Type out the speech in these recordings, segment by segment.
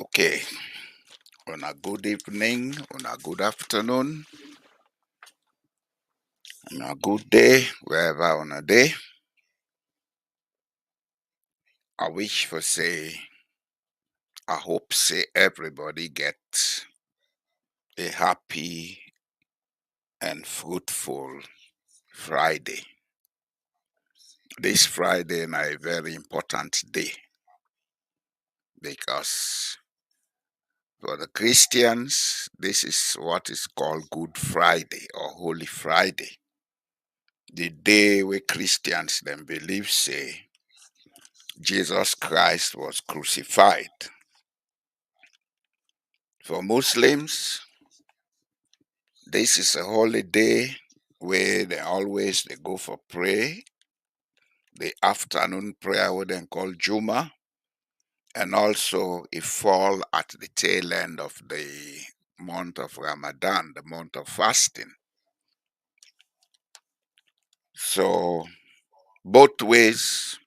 Okay. On a good evening, on a good afternoon, on a good day, wherever on a day. I wish for say, I hope say everybody get a happy and fruitful Friday. This Friday is a very important day because for the Christians, this is what is called Good Friday or Holy Friday. The day where Christians then believe say Jesus Christ was crucified. For Muslims, this is a holy day where they go for pray, the afternoon prayer what they call Juma, and also it fall at the tail end of the month of Ramadan, the month of fasting. So both ways,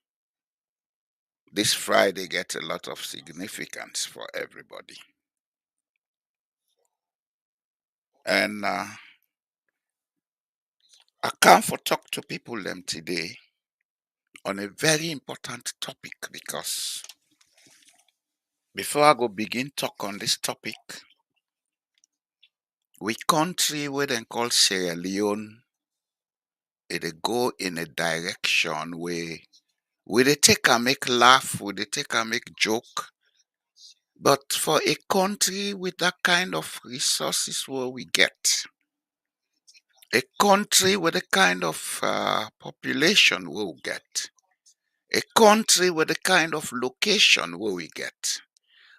this Friday gets a lot of significance for everybody. And I come for talk to people them today on a very important topic, because before I go begin talk on this topic, we country where they call Sierra Leone, it go in a direction where we they take and make laugh, we they take and make joke. But for a country with that kind of resources where we get, a country with the kind of population we will get, a country with the kind of location where we get,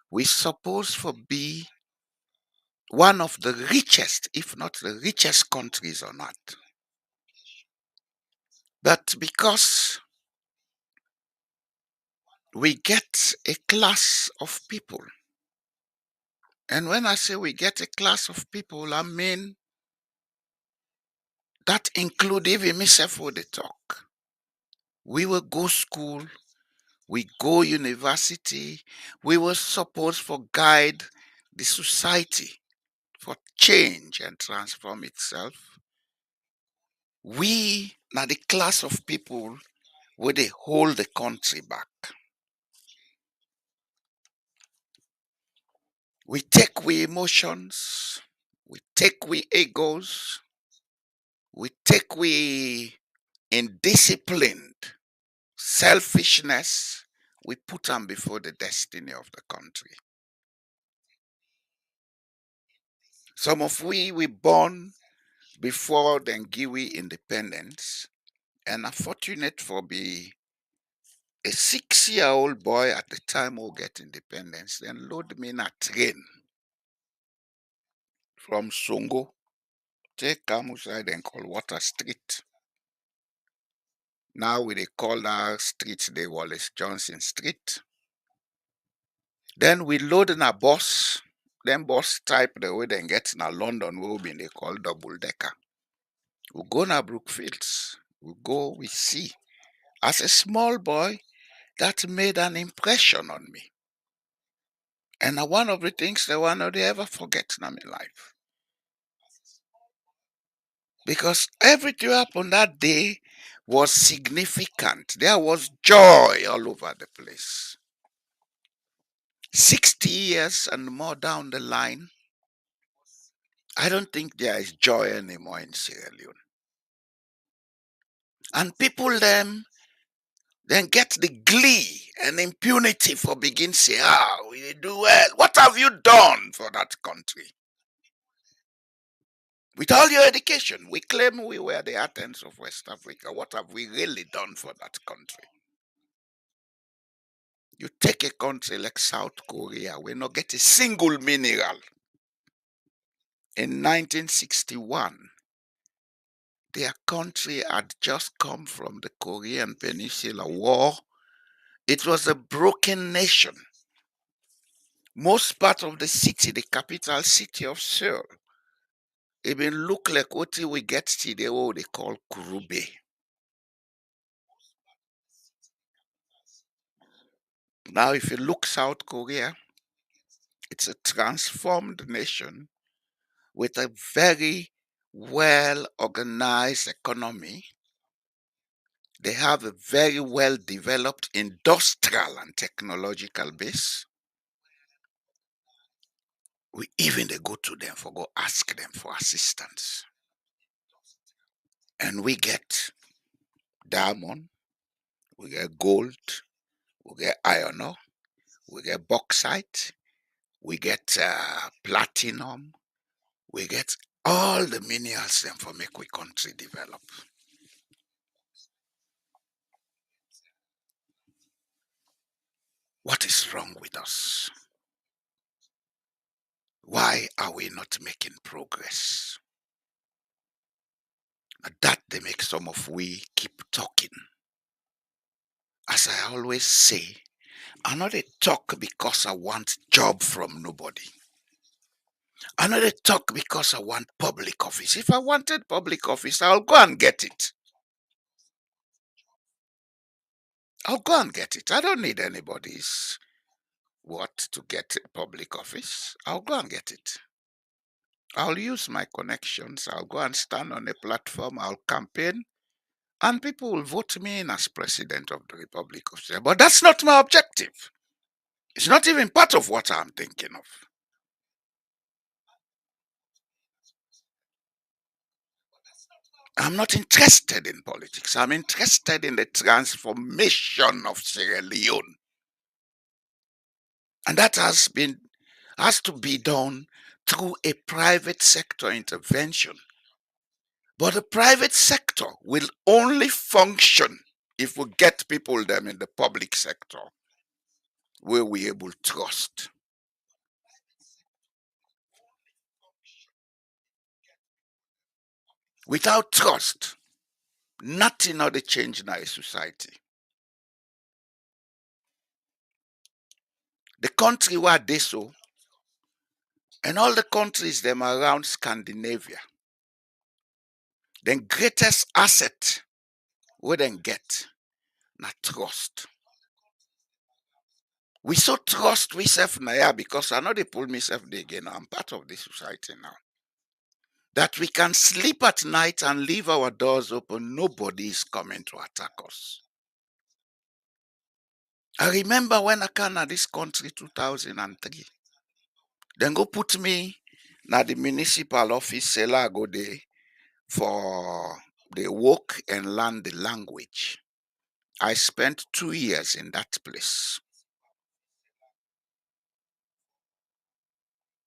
we supposed to be one of the richest, if not the richest countries on earth. But because we get a class of people, and when I say we get a class of people, I mean that include even myself with the talk. We will go school, we go university, we were supposed for guide the society for change and transform itself. We now the class of people where they hold the country back. We take we emotions, we take we egos, we take we indisciplined selfishness, we put them before the destiny of the country. Some of we born before then give we independence, and are fortunate for be a 6-year-old boy at the time we'll get independence, then load me in a train from Songo, take Kamusai, then call Water Street. Now we they call our street the Wallace Johnson Street. Then we load in a bus, then bus type the way then get in a London will be they call double decker. We go na Brookfields. We go, we see. As a small boy, that made an impression on me. And one of the things that one of they ever forget in my life. Because everything happened that day was significant. There was joy all over the place. 60 years and more down the line, I don't think there is joy anymore in Sierra Leone. And people then get the glee and impunity for begin say, we do well. What have you done for that country? With all your education, we claim we were the Athens of West Africa. What have we really done for that country? You take a country like South Korea, we not get a single mineral. In 1961, their country had just come from the Korean Peninsula War. It was a broken nation. Most part of the city, the capital city of Seoul, even look like what we get today, what they call Kurube. Now, if you look South Korea, it's a transformed nation with a very well organized economy. They have a very well developed industrial and technological base. We even they go to them for go ask them for assistance. And we get diamond, we get gold, we get iron ore, we get bauxite, we get platinum, we get all the minerals them for make we country develop. What is wrong with us? Why are we not making progress? That they make some of we keep talking. As I always say, I not a talk because I want job from nobody. I not a talk because I want public office. If I wanted public office, I'll go and get it. I'll go and get it. I don't need anybody's what to get public office. I'll go and get it. I'll use my connections. I'll go and stand on a platform. I'll campaign. And people will vote me in as president of the Republic of Australia. But that's not my objective. It's not even part of what I'm thinking of. I'm not interested in politics. I'm interested in the transformation of Sierra Leone. And that has to be done through a private sector intervention. But the private sector will only function if we get people them in the public sector where we able to trust. Without trust, nothing other change in our society. The country where they so, and all the countries them around Scandinavia, the greatest asset we then get na trust. We so trust we self now because I know they pull myself again. I'm part of this society now. That we can sleep at night and leave our doors open. Nobody is coming to attack us. I remember when I came to this country 2003. Then go put me na the municipal office, I go there for the work and learn the language. I spent 2 years in that place.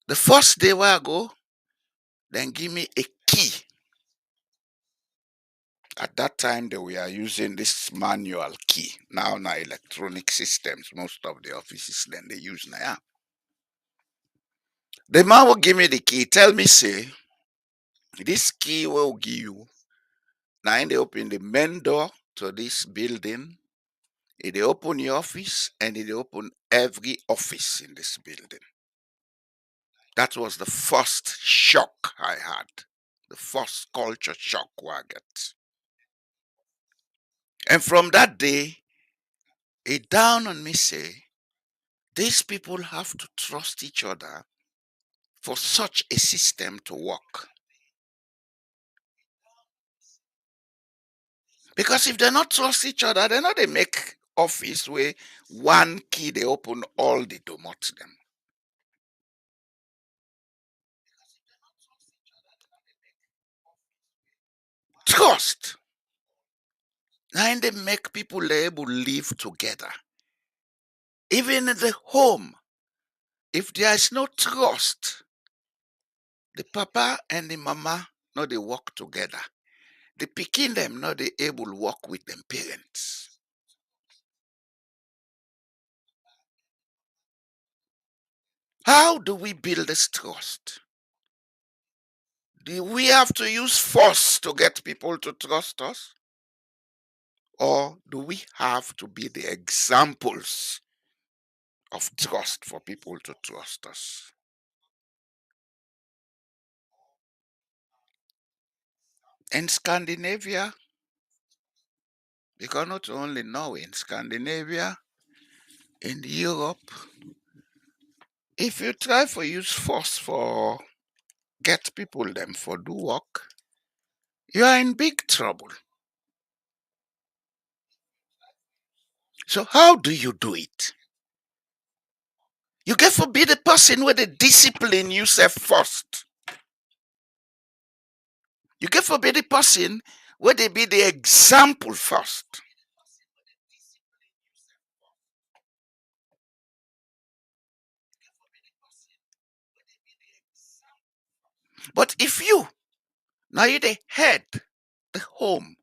The first day where I go, then give me a key. At that time, they were using this manual key. Now, electronic systems, most of the offices then they use now. The man will give me the key, tell me, say, this key will give you. Now, they open the main door to this building. They open your office and they open every office in this building. That was the first shock I had. The first culture shock I get. And from that day, it dawned on me, say, these people have to trust each other for such a system to work. Because if they not trust each other, they know they make office where one key they open all the door to them. Trust. Now they make people able to live together. Even in the home, if there is no trust, the papa and the mama no they work together. The pikin them no they able to work with them parents. How do we build this trust? Do we have to use force to get people to trust us? Or do we have to be the examples of trust for people to trust us? In Scandinavia, because not only Norway, in Scandinavia, in Europe, if you try for use force for get people them for do work, you are in big trouble. So how do you do it? You get to be the person with the discipline yourself first. You get to be the person where they be the example first. But if you now you the head, the home,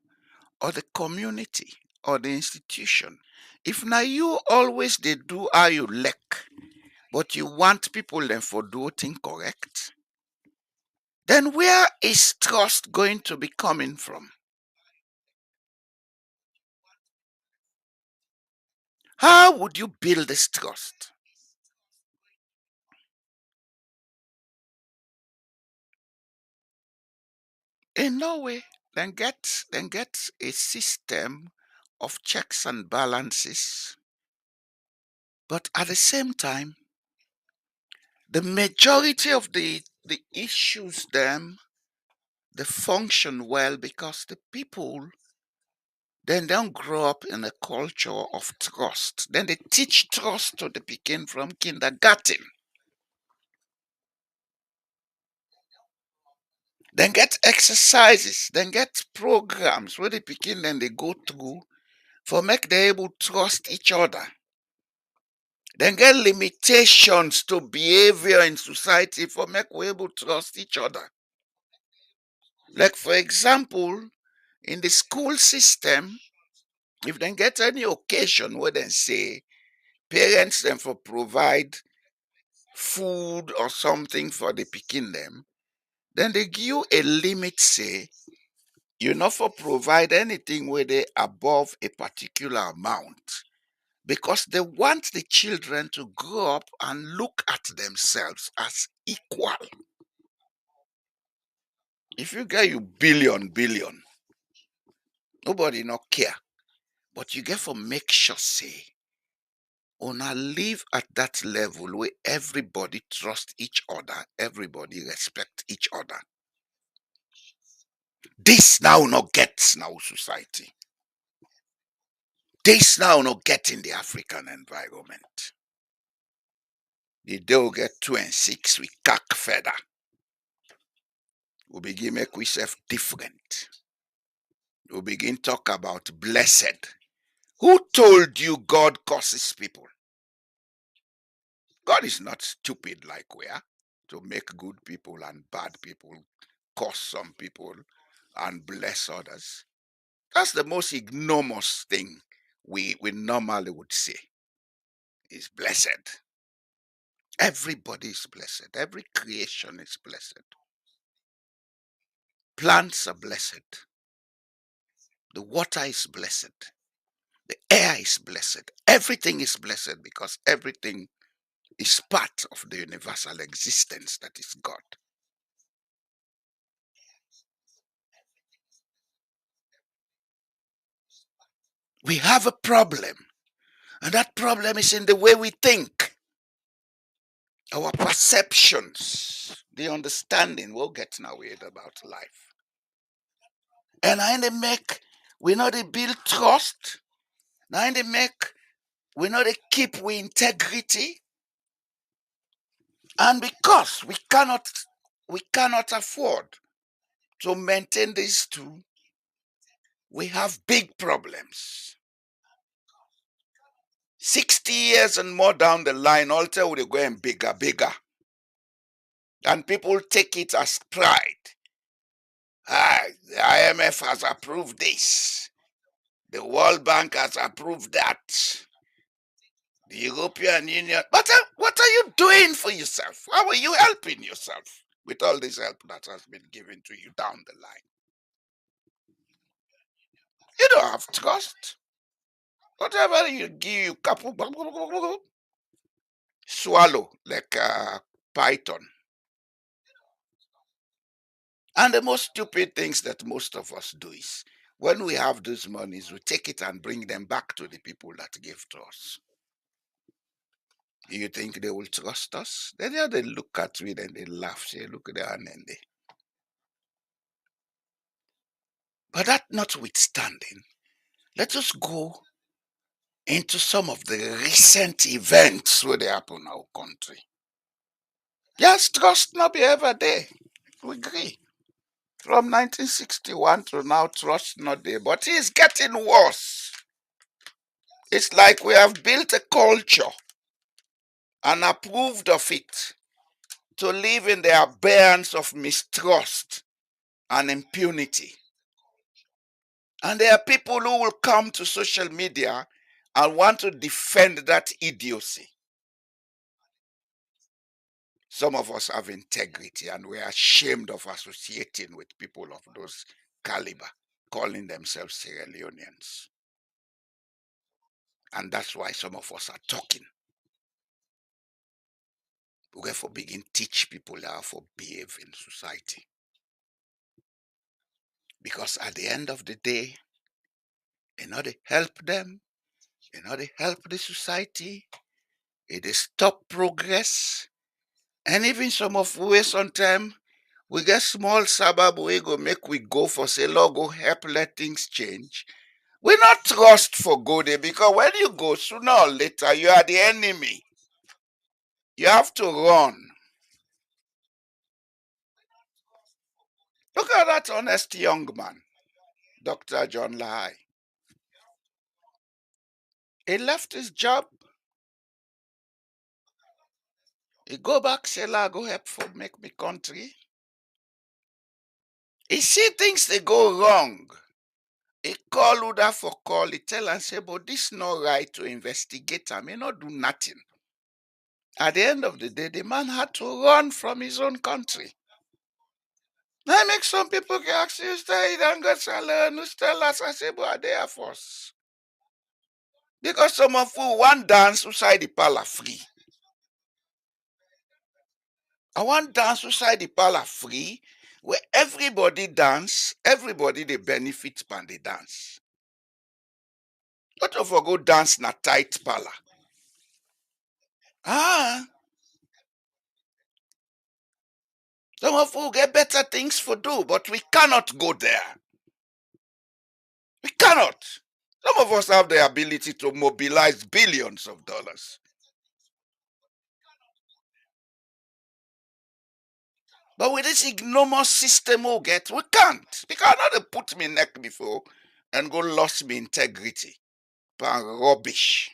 or the community, or the institution, if now you always they do how you like, but you want people then for doing correct, then where is trust going to be coming from? How would you build this trust? In no way. Then get a system of checks and balances. But at the same time, the majority of the issues them they function well because the people then don't grow up in a culture of trust. Then they teach trust to the begin from kindergarten. Then get exercises, then get programs where they begin then they go through for make they able trust each other. Then get limitations to behavior in society for make we able trust each other. Like for example, in the school system, if they get any occasion where they say parents then for provide food or something for the picking them, then they give you a limit, say you not for provide anything where they above a particular amount because they want the children to grow up and look at themselves as equal. If you get you billion, nobody not care. But you get for make sure say, una live at that level where everybody trust each other, everybody respect each other. This now not gets now society. This now not get in the African environment. The day we get 2 and 6, we cack feather. We begin make we self different. We begin talk about blessed. Who told you God curses people? God is not stupid like we are to make good people and bad people, curse some people and bless others. That's the most ignominious thing we normally would say is blessed. Everybody is blessed. Every creation is blessed. Plants are blessed. The water is blessed. The air is blessed. Everything is blessed because everything is part of the universal existence that is God. We have a problem, and that problem is in the way we think, our perceptions, the understanding we'll get now about life. And I they make we know they build trust. Now they make we know they keep we integrity. And because we cannot afford to maintain these two, we have big problems. 60 years and more down the line, alter will go and bigger. And people take it as pride. The IMF has approved this. The World Bank has approved that. The European Union. But what are you doing for yourself? How are you helping yourself with all this help that has been given to you down the line? You don't have trust. Whatever you give, you couple swallow like a python. And the most stupid things that most of us do is when we have those monies, we take it and bring them back to the people that gave to us. Do you think they will trust us? Then they look at me and they laugh, say, look at their hand. But that notwithstanding, let us go into some of the recent events where they happen in our country. Yes, trust not be ever there. We agree. From 1961 to now, trust not there. But it's getting worse. It's like we have built a culture and approved of it to live in the abeyance of mistrust and impunity. And there are people who will come to social media and want to defend that idiocy. Some of us have integrity and we are ashamed of associating with people of those caliber, calling themselves Sierra Leoneans. And that's why some of us are talking. We therefore begin teach people how to behave in society. Because at the end of the day, they help them, they help the society, it is stop progress. And even some of we sometimes we get small suburb we go make we go for say, Lord, go help let things change. We not trust for go there because when you go sooner or later, you are the enemy. You have to run. Look at that honest young man, Dr. John Lahai. He left his job. He go back, say, Lord, go help for make me country. He see things they go wrong. He call Uda for call. He tell and say, but this no right to investigate. I may not do nothing. At the end of the day, the man had to run from his own country. That makes some people ask you, stay and go salon, who tell us, I say, but they are force. Because some of you want dance outside the parlor free. I want dance outside the parlor free, where everybody dance, everybody they benefit from the dance. Not of go dance na tight parlor. Some of you get better things for do, but we cannot go there. We cannot. Some of us have the ability to mobilize billions of dollars. But with this enormous system we get, we can't. Because they put me neck before and go lost me integrity. But rubbish.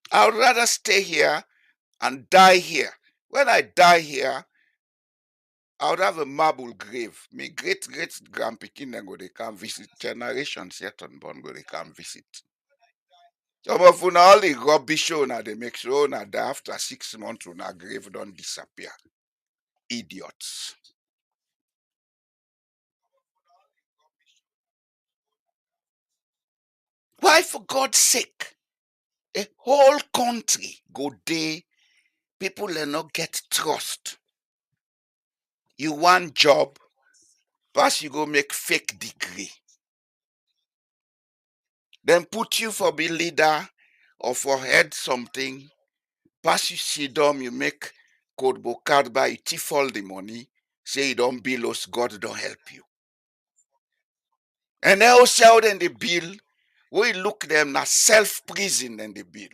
I would rather stay here and die here. When I die here, I would have a marble grave. My great grandpikin then go they come visit. Generations yet unborn go they come visit. Some of una all the rubbish una they make sure una die after 6 months una grave don't disappear. Idiots. Why for God's sake? A whole country go day, people will not get trust. You want job, pass you go make fake degree. Then put you for be leader or for head something. Pass you see them, you make code book card by you thief all the money. Say you don't bill us, God don't help you. And they also out in the bill, we look them na self prison in the bill.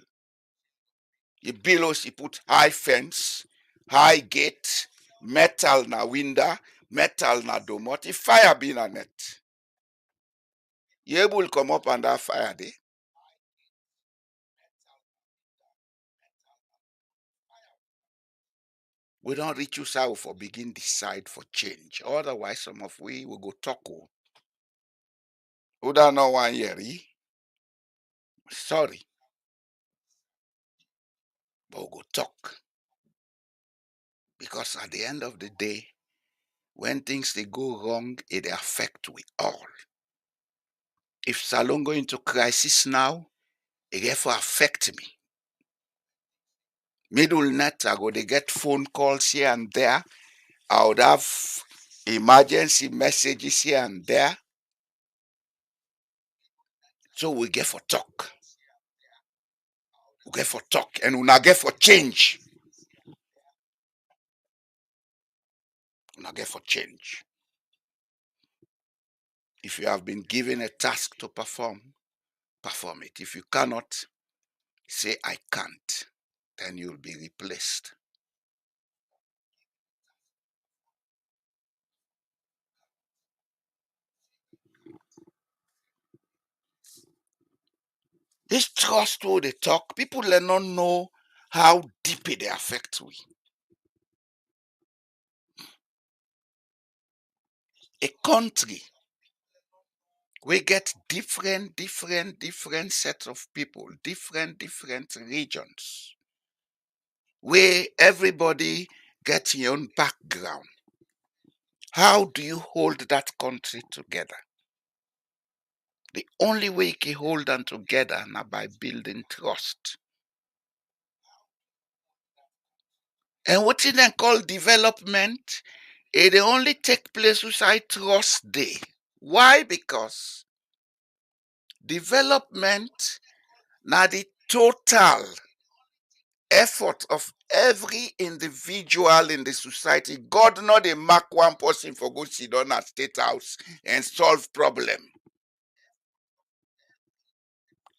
You bill us, you put high fence, high gate, metal na window, metal na domot. If fire be na net, you able come up under fire day. We don't reach you how for begin decide for change. Otherwise, some of we will go talk. Who don't know 1 year? Sorry, but we'll go talk. Because at the end of the day, when things they go wrong, it affect we all. If Salon go into crisis now, it therefore affect me. Middle night, I go they get phone calls here and there. I would have emergency messages here and there. So we get for talk. We get for talk and we not get for change. We not get for change. If you have been given a task to perform, perform it. If you cannot, say I can't. Then you'll be replaced. This trust who they talk, people do not know how deep it affects we. A country We get different sets of people, different regions, where everybody gets your own background. How do you hold that country together? The only way you can hold them together now by building trust. And what you then call development, it only take place inside trust day. Why? Because development now the total effort of every individual in the society. God not a mark one person for go sit down at state house and solve problem.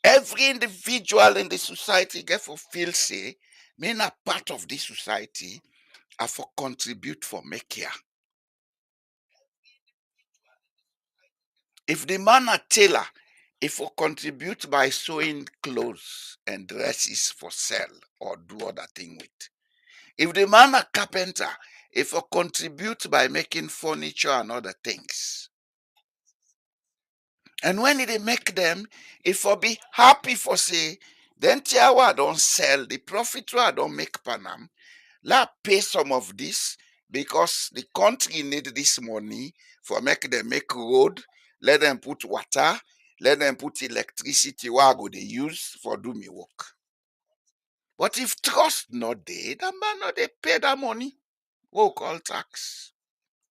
Every individual in the society get for feel say, me na part of this society, I for contribute for make here. If the man a tailor, if for contribute by sewing clothes and dresses for sell or do other thing with. If the man a carpenter, if for contribute by making furniture and other things. And when they make them, if for be happy for say, then tiawa don't sell the profit I don't make panam. Let pay some of this because the country need this money for make them make road, let them put water, let them put electricity where go they use for do me work. But if trust not there, that man not they pay that money. What we call tax.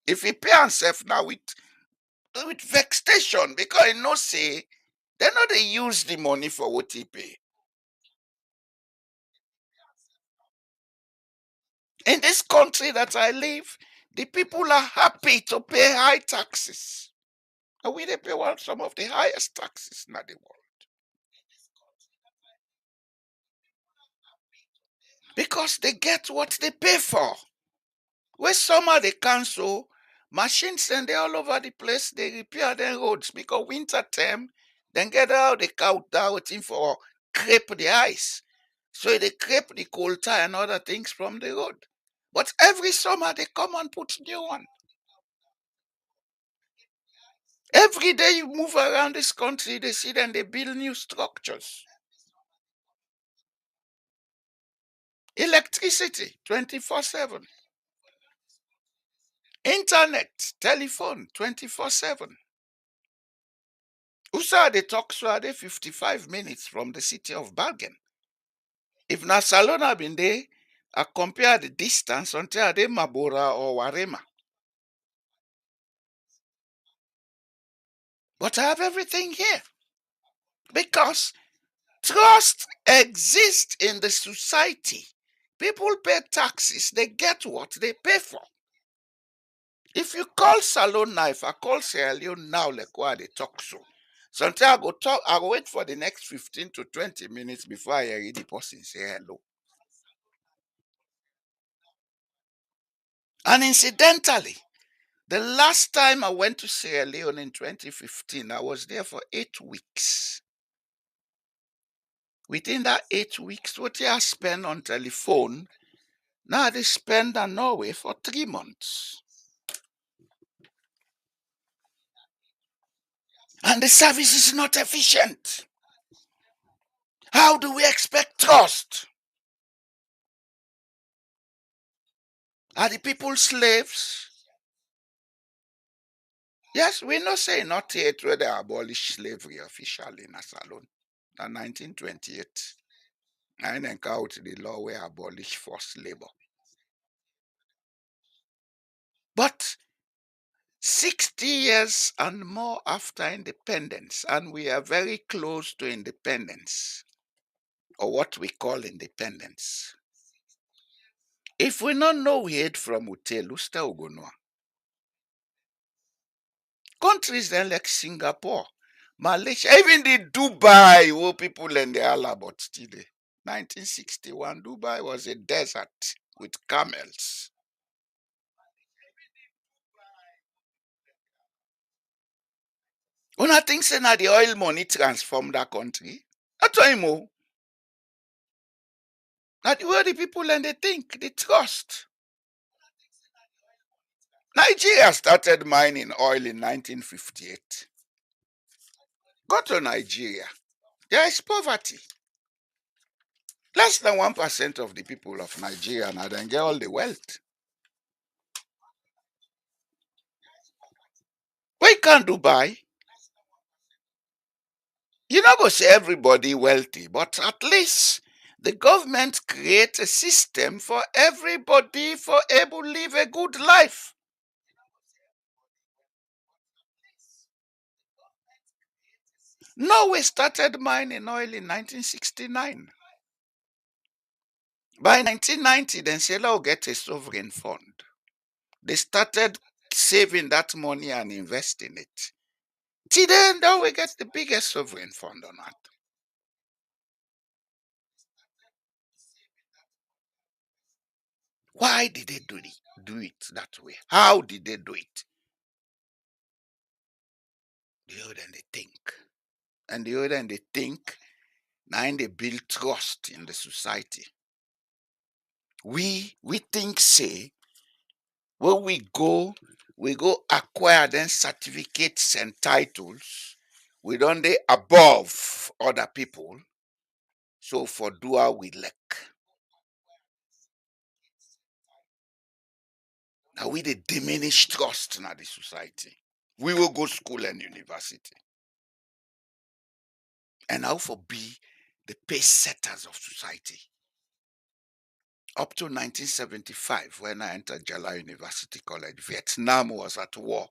If he pay himself now with vexation because he no say they not they use the money for what he pay. In this country that I live, the people are happy to pay high taxes. And we they pay some of the highest taxes in the world. Because they get what they pay for. When summer they cancel, machines and they all over the place, they repair their roads because winter time, then get out the cow down waiting for crepe the ice. So they crepe the coal tar and other things from the road. But every summer they come and put new one. Every day you move around this country, they see them, they build new structures. Electricity, 24/7. Internet, telephone, 24/7. USA they talk so are they 55 minutes from the city of Bergen. If na Salona been there, I compare the distance until they Mabora or Warema. But I have everything here because trust exists in the society. People pay taxes, they get what they pay for. If you call Salon now, if I call Sierra Leone now, like what they talk so. Sometimes I go wait for the next 15 to 20 minutes before I hear the person say hello. And incidentally, the last time I went to Sierra Leone in 2015, I was there for 8 weeks. Within that 8 weeks, what I spent on telephone, now they spend in Norway for 3 months. And the service is not efficient. How do we expect trust? Are the people slaves? Yes, we not say not yet where they abolished slavery officially in Salon. In 1928, I encountered the law where abolished forced labor. But 60 years and more after independence, and we are very close to independence, or what we call independence. If we not know we head from Hotel Usta Ugonwa, countries then like Singapore, Malaysia, even the Dubai, where people and the Allah but still there. 1961, Dubai was a desert with camels. Una think say na the oil money transform that country? Not anymore. Not the way the people and they think, they trust. Nigeria started mining oil in 1958. Go to Nigeria. There is poverty. Less than 1% of the people of Nigeria now then get all the wealth. We can't Dubai. You not go say everybody wealthy, but at least the government create a system for everybody for able to live a good life. Norway started mining oil in 1969. By 1990, then say, "Let's get a sovereign fund." They started saving that money and investing it. Till then, now we get the biggest sovereign fund on earth. Why did they do it that way? How did they do it? The older they think. And the older they think, now they build trust in the society. We think say when we go acquire then certificates and titles. We don't they above other people. So for dua we lack. Now we they diminish trust in the society. We will go school and university. And how for be the pace setters of society. Up to 1975, when I entered Jala University College, Vietnam was at war.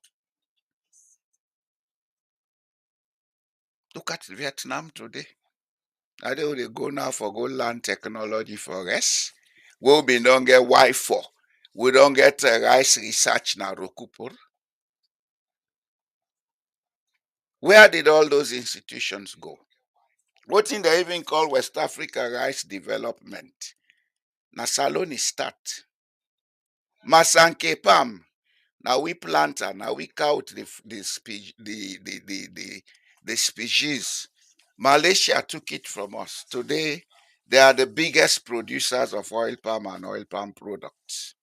Look at Vietnam today. I don't they go now for go learn technology for us. We don't get Wi-Fi. We don't get rice research now, Rokupur. Where did all those institutions go? What thing they even call West Africa Rice Development? Na Saloni start. Masanke Palm. Now we planter, now we count the species. Malaysia took it from us. Today, they are the biggest producers of oil palm and oil palm products.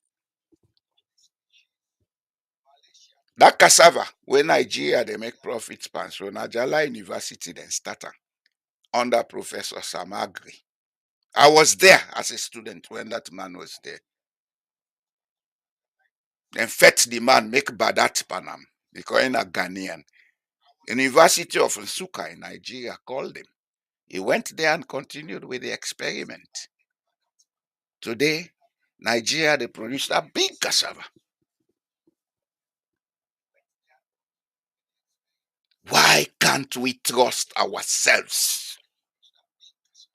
That cassava, when Nigeria they make profits pan, so Najala University then started under Professor Samagri. I was there as a student when that man was there. Then fetch the man make Badat Panam because he's a Ghanaian. University of Nsukka in Nigeria called him. He went there and continued with the experiment. Today, Nigeria, they produced a big cassava. Why can't we trust ourselves?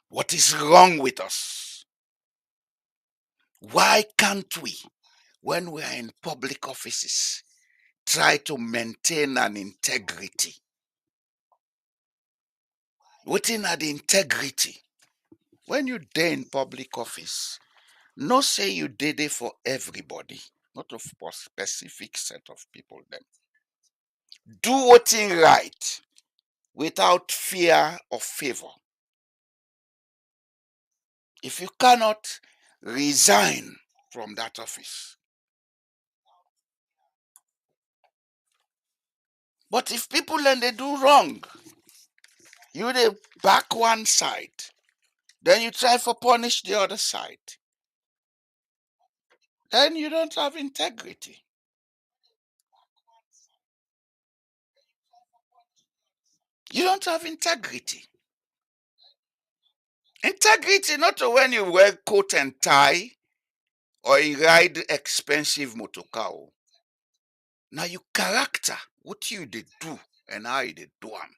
What is wrong with us? Why can't we, when we are in public offices, try to maintain an integrity? Within the integrity, when you are in public office, no say you did it for everybody, not for specific set of people. Then do what is right without fear of favor. If you cannot resign from that office, but if people and they do wrong, you they back one side, then you try for punish the other side, then you don't have integrity. You don't have integrity. Integrity not when you wear coat and tie or you ride expensive motor car. Now you character, what you did do and how you did do them.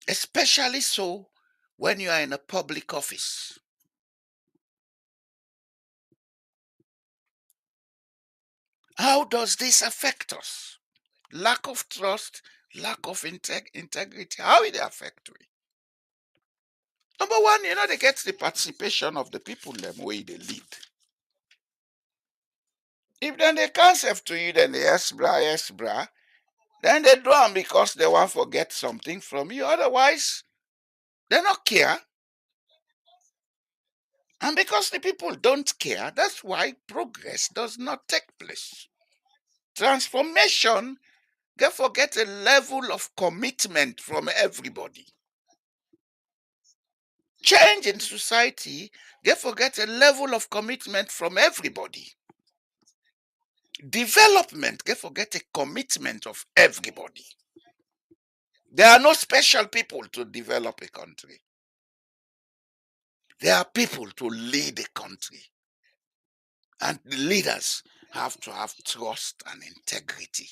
Especially so when you are in a public office. How does this affect us? Lack of trust, lack of integrity. How will it affect we? Number one, they get the participation of the people them way they lead. If then they can't serve to you, then they yes, brah, then they do them because they want to forget something from you. Otherwise, they not care. And because the people don't care, that's why progress does not take place. Transformation, therefore, get a level of commitment from everybody. Change in society, therefore, get a level of commitment from everybody. Development, therefore, get a commitment of everybody. There are no special people to develop a country. There are people to lead a country. And the leaders have to have trust and integrity.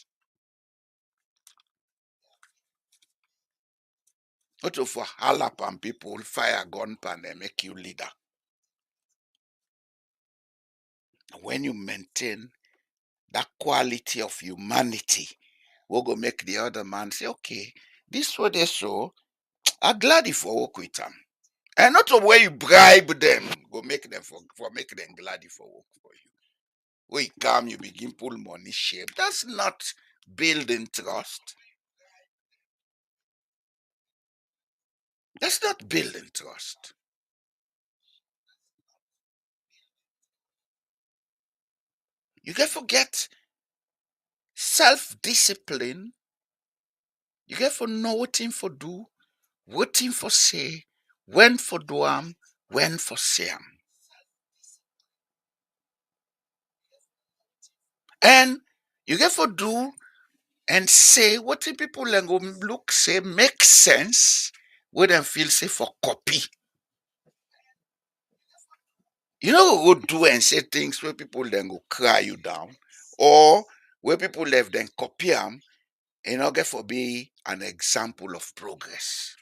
Not to for halap and people fire gun pan and make you leader. When you maintain that quality of humanity, we'll go make the other man say, okay, this what they so, I'm glad if I work with them. And not the way you bribe them, go make them for make them glad if I work for you. When you come, you begin pull money shape. That's not building trust. That's not building trust. You can forget self-discipline. You get for know what thing for do, what thing for say, when for do am, when for say am. And you get for do and say what the people then go look say make sense, what them feel say for copy. You know go do and say things where people then go cry you down, or where people left then copy them, and not get for be an example of progress.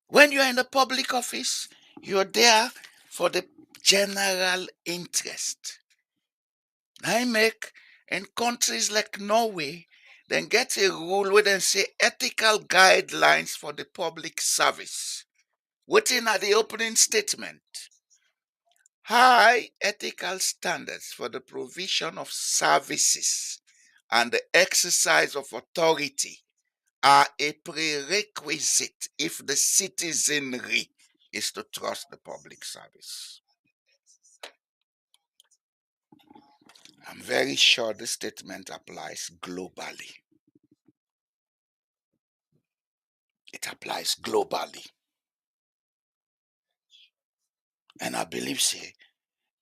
When you are in the public office, you're there for the general interest. I make in countries like Norway, then get a rule where they say ethical guidelines for the public service. Within at the opening statement, high ethical standards for the provision of services and the exercise of authority are a prerequisite if the citizenry is to trust the public service. I'm very sure this statement applies globally. It applies globally. And I believe, say,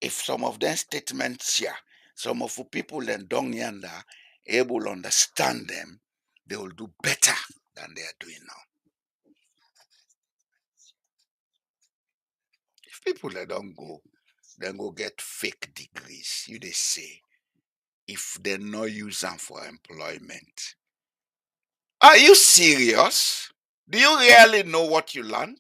if some of them statements here, some of the people in Dong Yanda able to understand them, they will do better than they are doing now. If people they don't go, then go get fake degrees. You they say, if they no use them for employment. Are you serious? Do you really know what you learned?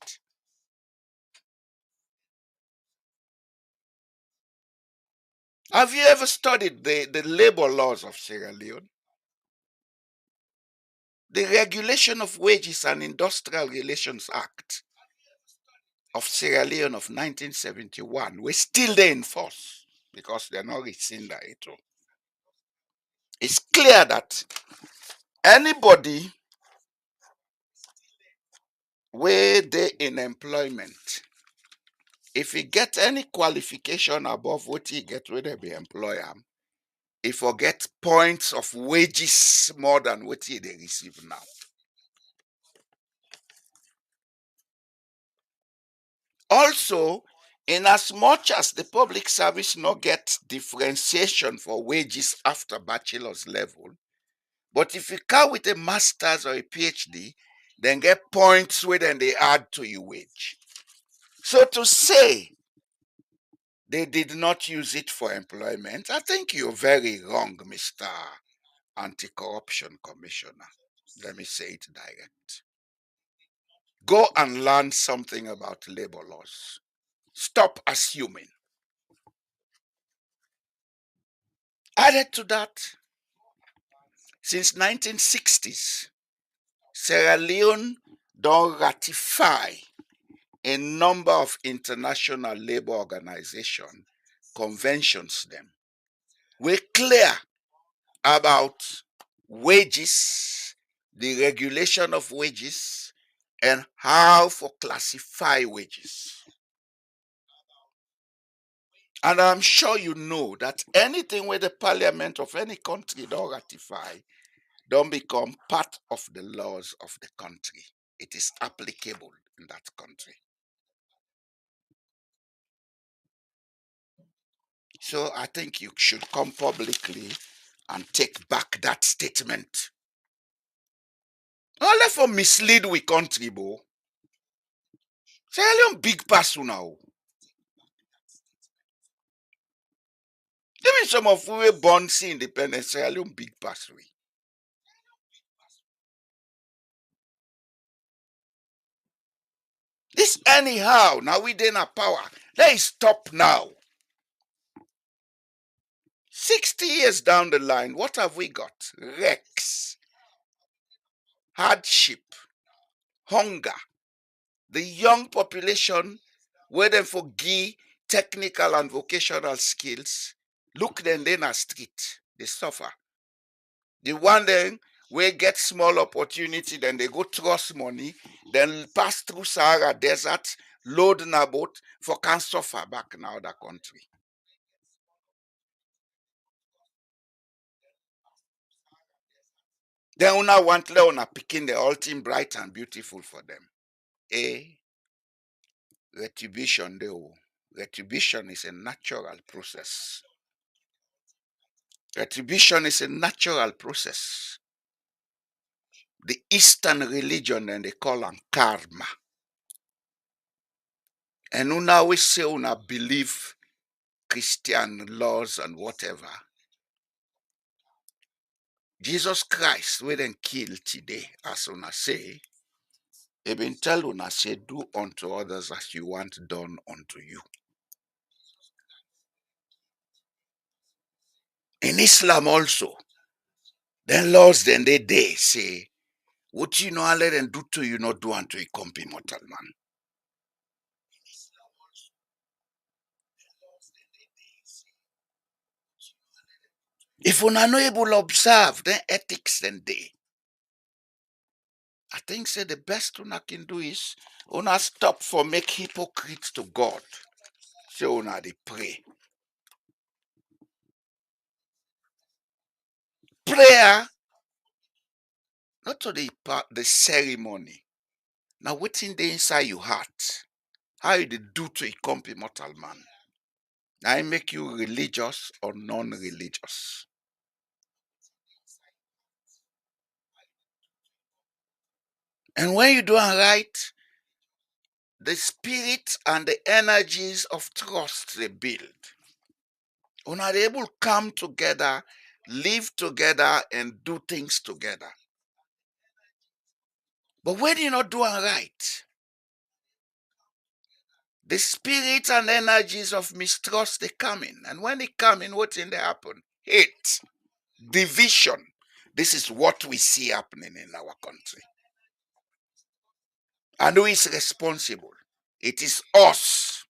Have you ever studied the labor laws of Sierra Leone? The Regulation of Wages and Industrial Relations Act of Sierra Leone of 1971 were still there in force because they're not rescinded it. It's clear that anybody where they in employment, if he get any qualification above what he get where they be employer, he forget points of wages more than what he they receive now. Also, in as much as the public service not get differentiation for wages after bachelor's level, but if you come with a master's or a PhD, then get points where then they add to your wage. So to say they did not use it for employment, I think you're very wrong, Mr. Anti-Corruption Commissioner. Let me say it direct. Go and learn something about labor laws. Stop assuming. Added to that, since 1960s, Sierra Leone don't ratify a number of international labor organization conventions them. We're clear about wages, the regulation of wages, and how to classify wages. And I'm sure you know that anything where the parliament of any country don't ratify don't become part of the laws of the country. It is applicable in that country. So I think you should come publicly and take back that statement. Only for mislead we country, bo. Say alone big pass now. Even some of we born see independence, say alone big pass we. This anyhow, now we then a power. Let it stop now. 60 years down the line, what have we got? Wrecks, hardship, hunger. The young population, where they forgive technical and vocational skills, look them then a street, they suffer. The one then where get small opportunity, then they go trust money, then pass through Sahara Desert, load in a boat for can suffer back in other country. Then una want una picking the ultimate bright and beautiful for them. A retribution though. Retribution is a natural process. Retribution is a natural process. The Eastern religion and they call them karma. And una always say una believe Christian laws and whatever. Jesus Christ, we then kill today, as una say, he been tell una say, do unto others as you want done unto you. In Islam also, then laws then they say, what you know I let them do to you, not do unto a company mortal man. If una no able observe, then ethics then they. I think say the best una can do is una stop for make hypocrites to God. So una they pray. Prayer, not to the ceremony. Now waiting the inside your heart. How you dey do to a company mortal man. Now it make you religious or non-religious. And when you do it right, the spirit and the energies of trust they build. When are able to come together, live together, and do things together. But when you're not doing right, the spirit and energies of mistrust they come in. And when they come in, what's in they happen? Hate, division. This is what we see happening in our country. And who is responsible? It is us.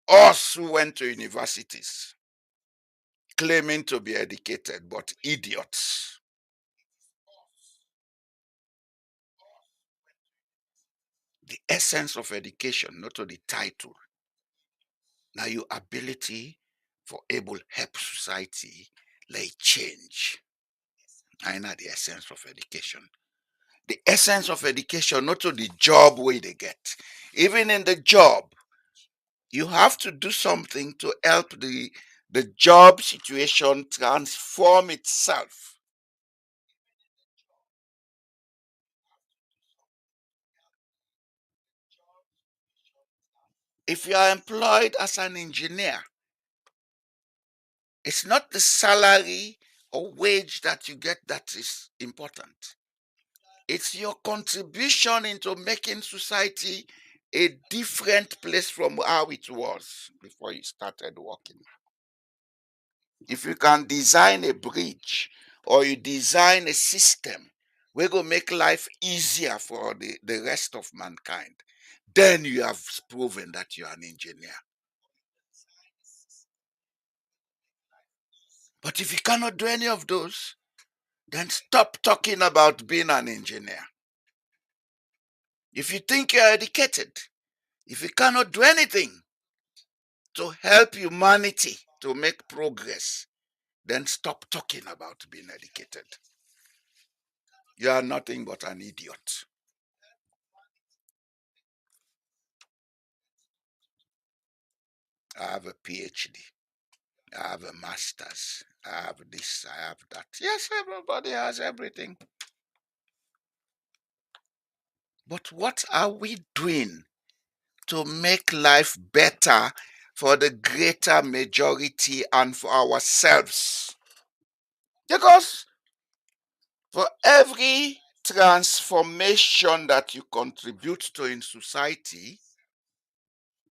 Us who went to universities claiming to be educated, but idiots. The essence of education, not to the title. Now your ability for able help society like change. I know the essence of education. The essence of education, not to the job way they get. Even in the job, you have to do something to help the job situation transform itself. If you are employed as an engineer, it's not the salary or wage that you get that is important. It's your contribution into making society a different place from how it was before you started working. If you can design a bridge or you design a system, we're going to make life easier for the rest of mankind, then you have proven that you're an engineer. But if you cannot do any of those, then stop talking about being an engineer. If you think you're educated, if you cannot do anything to help humanity to make progress, then stop talking about being educated. You are nothing but an idiot. I have a PhD. I have a master's. I have this. I have that. Yes, everybody has everything. But what are we doing to make life better for the greater majority and for ourselves? Because for every transformation that you contribute to in society,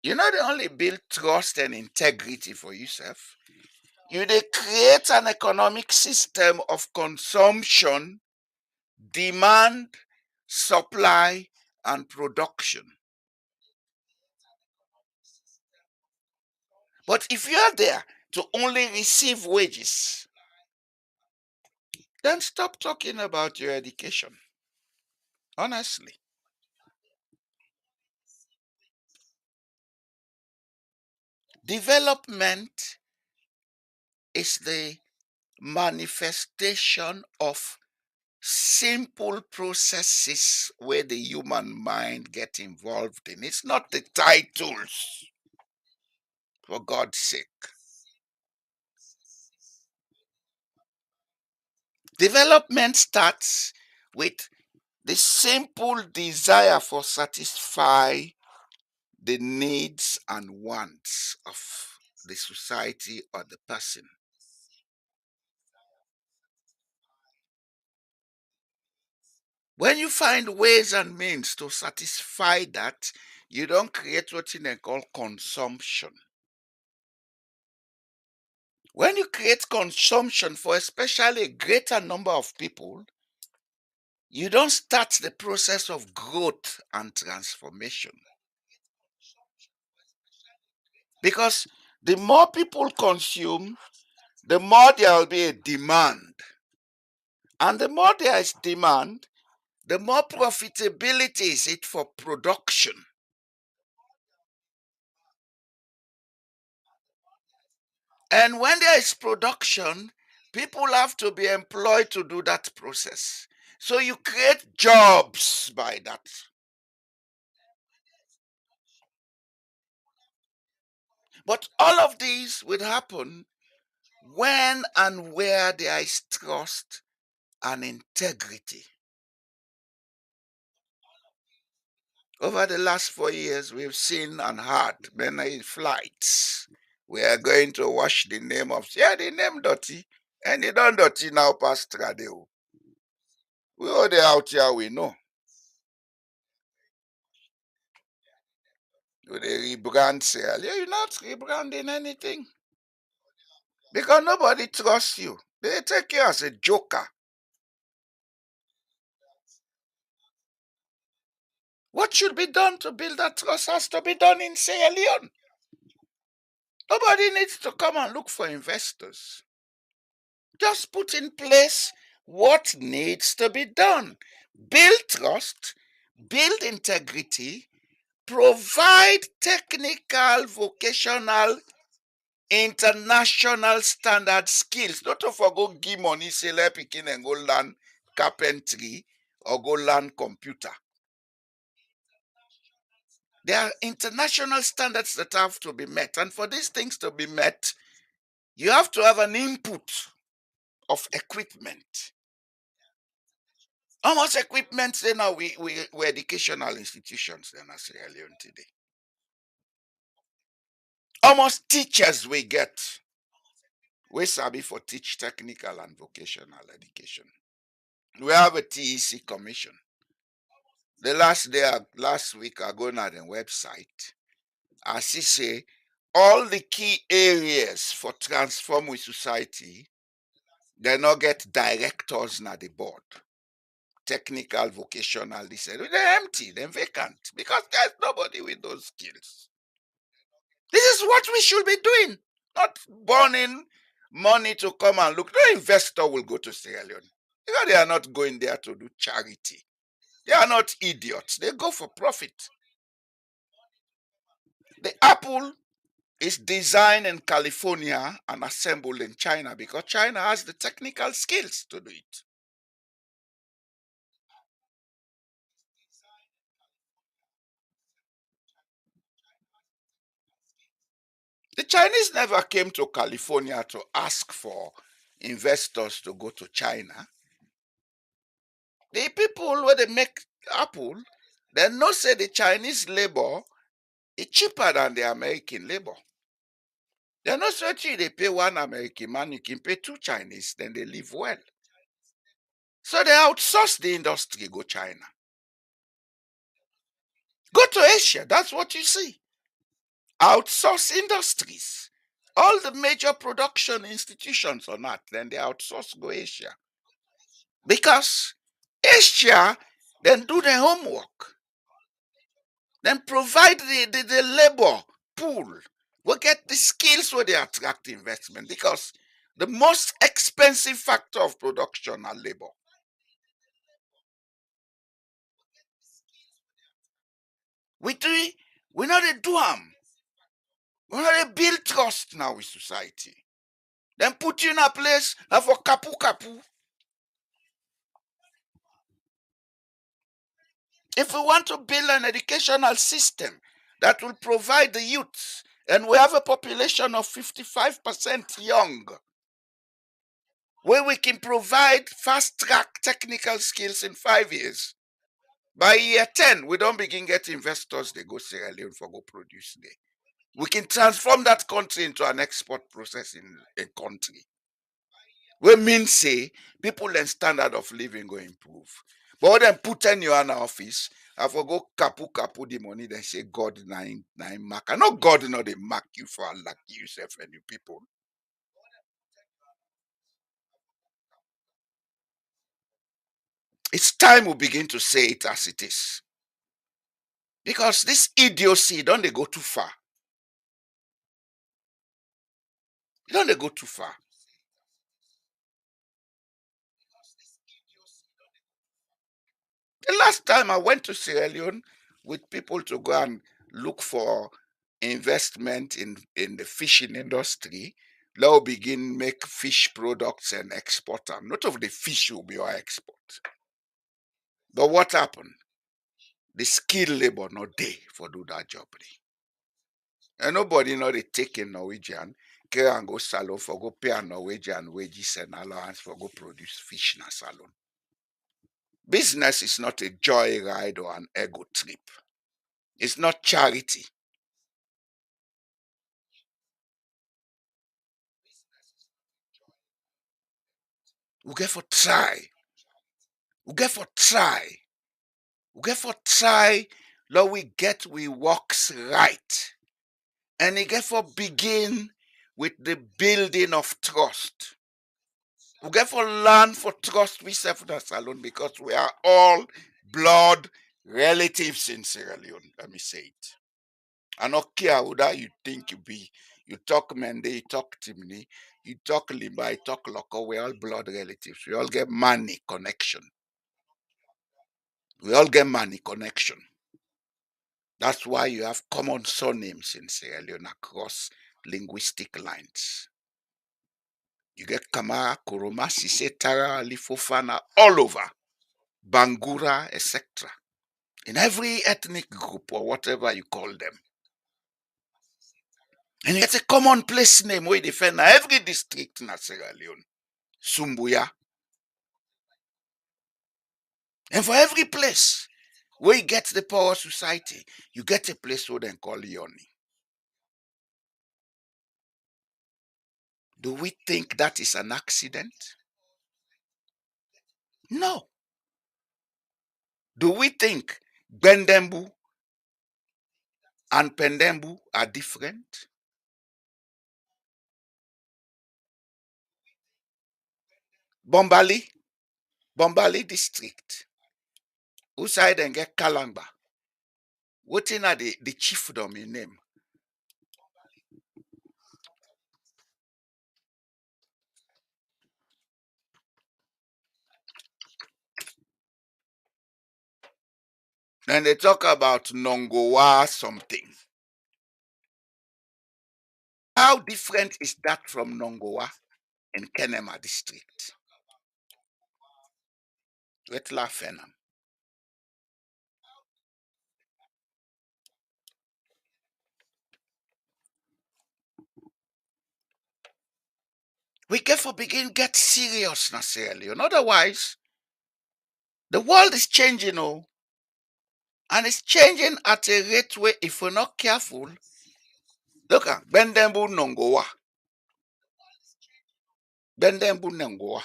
you not only build trust and integrity for yourself, you dey create an economic system of consumption, demand, supply, and production. But if you are there to only receive wages, then stop talking about your education. Honestly. Development is the manifestation of simple processes where the human mind get involved in. It's not the titles, for God's sake. Development starts with the simple desire for satisfy the needs and wants of the society or the person. When you find ways and means to satisfy that, you don't create what they call consumption. When you create consumption for especially a greater number of people, you don't start the process of growth and transformation. Because the more people consume, the more there will be a demand. And the more there is demand, the more profitability is it for production. And when there is production, people have to be employed to do that process. So you create jobs by that. But all of these will happen when and where there is trust and integrity. Over the last 4 years, we've seen and heard many flights. We are going to wash the name of, yeah, the name dirty. And they don't dirty now past Tradeo. We all the out here we know. With the rebrand sale. Yeah, you're not rebranding anything. Because nobody trusts you. They take you as a joker. What should be done to build that trust has to be done in Sierra Leone. Nobody needs to come and look for investors. Just put in place what needs to be done. Build trust, build integrity, provide technical, vocational, international standard skills. Not to forgo give money, say let pikin and go learn carpentry or go learn computer. There are international standards that have to be met. And for these things to be met, you have to have an input of equipment. How much equipment then are we educational institutions then as Sierra Leone today? How much teachers we get? We sabi for teach technical and vocational education. We have a TEC commission. The last week I go on the website. I see say all the key areas for transform with society, they not get directors na the board. Technical, vocational, they say they're empty, they're vacant because there's nobody with those skills. This is what we should be doing, not burning money to come and look. No investor will go to Sierra Leone. Because they are not going there to do charity. They are not idiots. They go for profit. The apple is designed in California and assembled in China because China has the technical skills to do it. The Chinese never came to California to ask for investors to go to China. The people where they make apple, they know say the Chinese labor is cheaper than the American labor. They know say they pay one American man, you can pay two Chinese, then they live well. So they outsource the industry, go China. Go to Asia, that's what you see. Outsource industries. All the major production institutions on earth, then they outsource go Asia. Because Asia then do the homework. Then provide the labor pool. We get the skills where they attract investment. Because the most expensive factor of production are labor. We know they do them. We know they build trust now with society. Then put you in a place for kapu kapu. If we want to build an educational system that will provide the youth, and we have a population of 55% young, where we can provide fast track technical skills in 5 years. By year 10, we don't begin get investors, they go Sierra Leone for go produce there. We can transform that country into an export processing country. We mean say people and standard of living go improve. But when them put in your office, I for go kapu the money, then say God nine mark. I know God know they mark you for like yourself and you people. It's time we begin to say it as it is. Because this idiocy, don't they go too far? Don't they go too far? The last time I went to Sierra Leone with people to go and look for investment in the fishing industry, they'll begin make fish products and export them. Not of the fish will be our export. But what happened? The skilled labor not there for do that job. And nobody know they take a Norwegian, care and go salon for go pay a Norwegian wages and allowance for go produce fish in a salon. Business is not a joyride or an ego trip. It's not charity. We get for try. We get for try. We get for try. Lord, we works right. And it get for begin with the building of trust. We get for learn for trust we self alone because we are all blood relatives in Sierra Leone. Let me say it. I don't care who that you think you be. You talk Mende, you talk Timni, you talk Limba, you talk Loco. We're all blood relatives. We all get money connection. We all get money connection. That's why you have common surnames in Sierra Leone across linguistic lines. You get Kamara, Kuruma, Sise, Tara, Ali, Fofana, all over. Bangura, etc. In every ethnic group or whatever you call them. And it's a common place name where they find every district in Sierra Leone. Sumbuya. And for every place where you get the power society, you get a place where they call Leone. Do we think that is an accident? No. Do we think Bendembu and Pendembu are different? Bombali, Bombali district, who side and get Kalamba. What in are the chiefdom in name? Then they talk about Nongowa something. How different is that from Nongowa in Kenema district? Wetla Fenam. We get for begin get serious, necessarily. Otherwise, the world is changing, and it's changing at a rate where if we're not careful, look at Bendembu Nongowa. Bendembu Nongowa.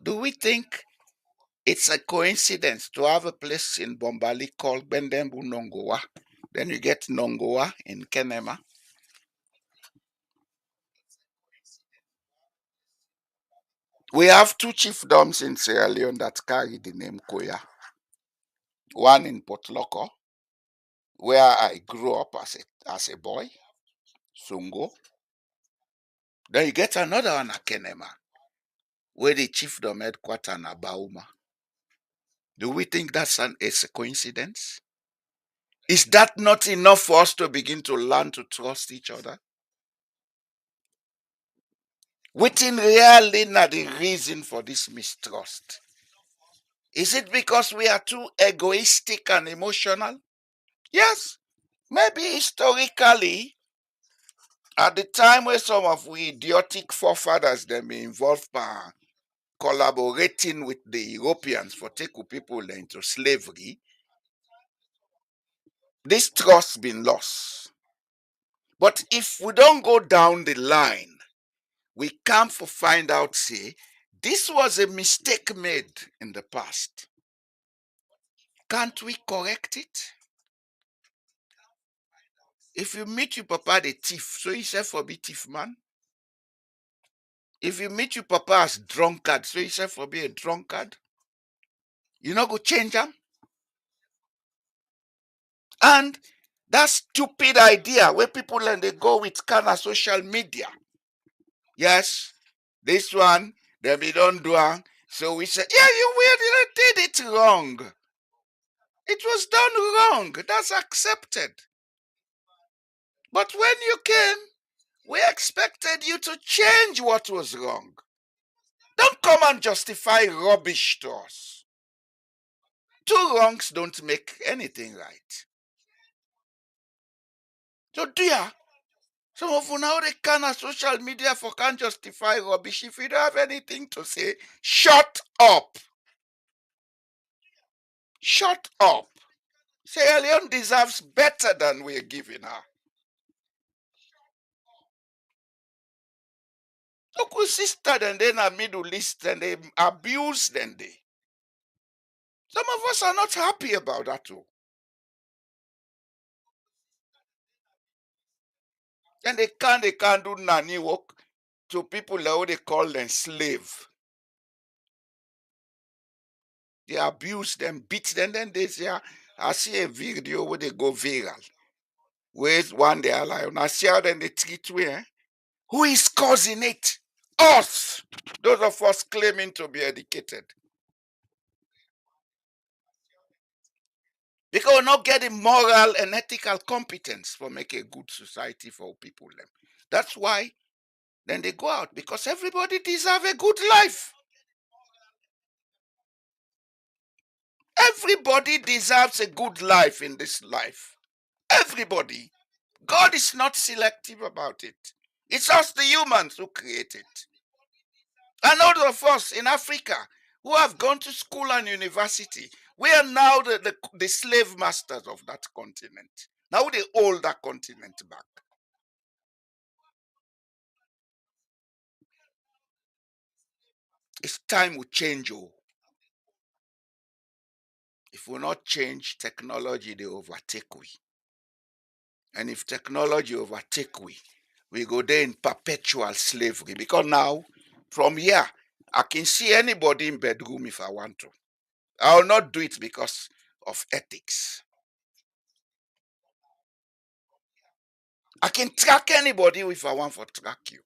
Do we think it's a coincidence to have a place in Bombali called Bendembu Nongowa? Then you get Nongowa in Kenema. We have two chiefdoms in Sierra Leone that carry the name Koya. One in Port Loko, where I grew up as a boy, Sungo. Then you get another one at Kenema, where the chiefdom headquarters in Bauma. Do we think it's a coincidence? Is that not enough for us to begin to learn to trust each other? Waiting really not the reason for this mistrust. Is it because we are too egoistic and emotional? Yes. Maybe historically, at the time where some of we idiotic forefathers them be involved by collaborating with the Europeans for taking people into slavery, this trust been lost. But if we don't go down the line, we come for find out, say, this was a mistake made in the past. Can't we correct it? If you meet your papa the thief, so he said for be thief man. If you meet your papa as drunkard, so he said for be a drunkard. You not go change them. And that stupid idea where people and they go with kind of social media. Yes, this one, then we don't do it. So we say, yeah, you did it wrong. It was done wrong. That's accepted. But when you came, we expected you to change what was wrong. Don't come and justify rubbish to us. Two wrongs don't make anything right. So dear, some of you now they can on social media for can't justify rubbish. If you don't have anything to say, shut up. Shut up. Sierra Leone deserves better than we're giving her. Look, sister, and then a Middle East, and they abuse them. Some of us are not happy about that too. And they can't do nanny work to people that they call them slave. They abuse them, beat them, then they say, I see a video where they go viral. Where's one day alive? And I see how then they treat we. Who is causing it? Us. Those of us claiming to be educated. Because we're not getting moral and ethical competence for make a good society for people. That's why then they go out, because everybody deserves a good life. Everybody deserves a good life in this life. Everybody. God is not selective about it. It's us, the humans, who create it. And all of us in Africa who have gone to school and university, we are now the slave masters of that continent. Now they hold that continent back. It's time we change. If we not change, technology they overtake we. And if technology overtake we go there in perpetual slavery. Because now, from here, I can see anybody in bedroom if I want to. I will not do it because of ethics. I can track anybody if I want to track you.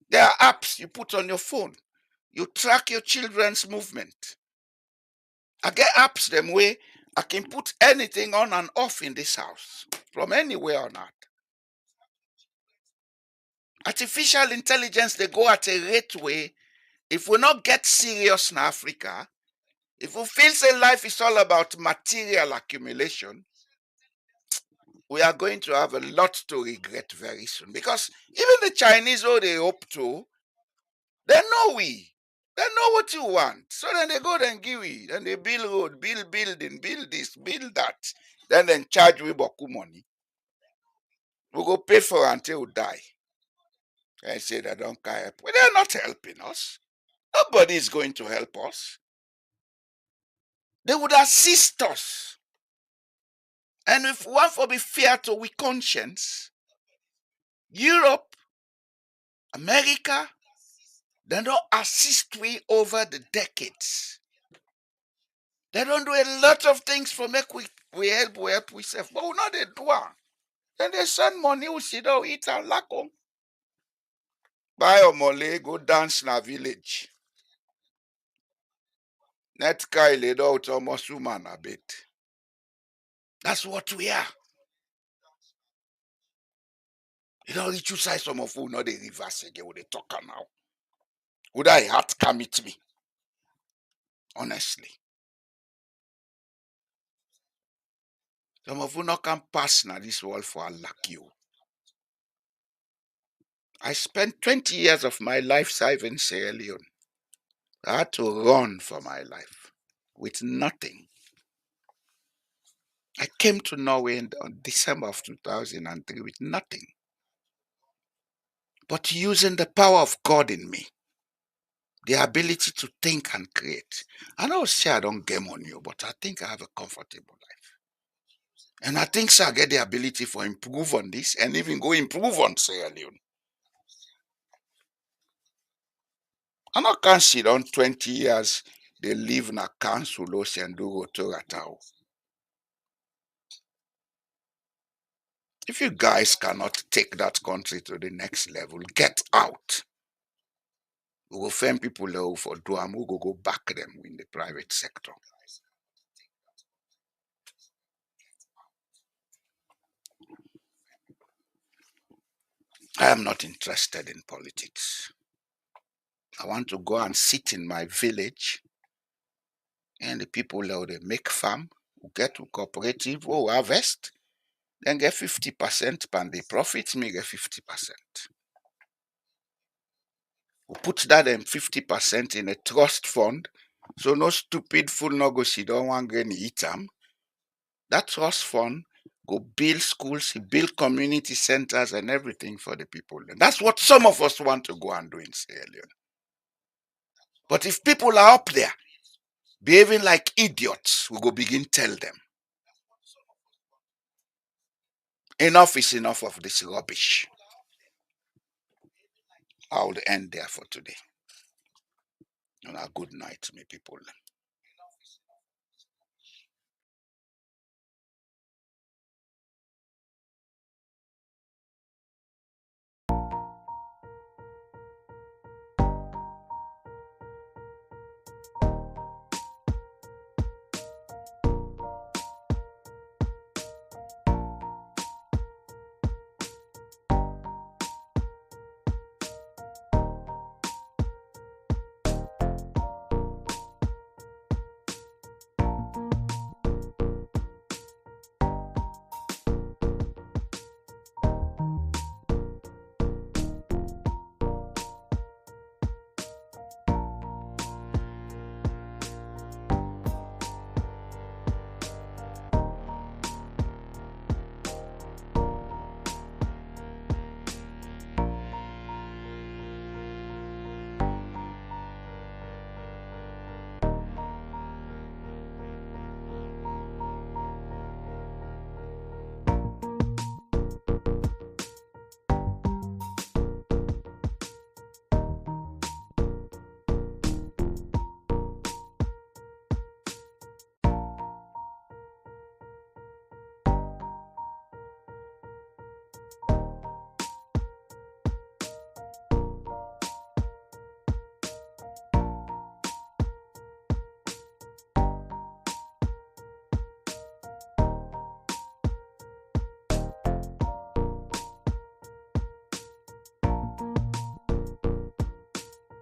There are apps you put on your phone. You track your children's movement. I get apps them way I can put anything on and off in this house from anywhere on earth. Artificial intelligence, they go at a rate way. If we not get serious in Africa, if we feel say life is all about material accumulation, we are going to have a lot to regret very soon. Because even the Chinese, oh, they hope to, they know we. They know what you want. So then they go and give we. Then they build road, build building, build this, build that. Then they charge we boku money. We go pay for until we die. I say they don't care. But they're not helping us. Nobody is going to help us. They would assist us. And if we want to be fair to we conscience, Europe, America, they don't assist we over the decades. They don't do a lot of things for make we help we self. But we know they do. Then they send money, we sit down, eat and lack on. Buy a mole, go dance in a village. Net guy laid out almost woman a bit. That's what we are. You know, you say some of you know they reverse again with the talker now. Would I heart commit me? Honestly. Some of you not can pass now this world for a like you. I spent 20 years of my life serving Sierra Leone. I had to run for my life with nothing. I came to Norway on December of 2003 with nothing. But using the power of God in me, the ability to think and create. I know say I don't game on you, but I think I have a comfortable life. And I think so I get the ability for improve on this and even go improve on Sierra Leone. I not can sit on 20 years they live in a council and do Toratao. If you guys cannot take that country to the next level, get out. We will find people who for do and we go back them in the private sector. I am not interested in politics. I want to go and sit in my village and the people who they make farm, who get to cooperative, who harvest, then get 50% and the profits me get 50%. We put that 50% in a trust fund. So no stupid fool no go sit down one grain eat them. That trust fund go build schools, build community centers and everything for the people. And that's what some of us want to go and do in Sierra Leone. But if people are up there behaving like idiots, we go begin tell them. Enough is enough of this rubbish. I will end there for today. And a good night, my people.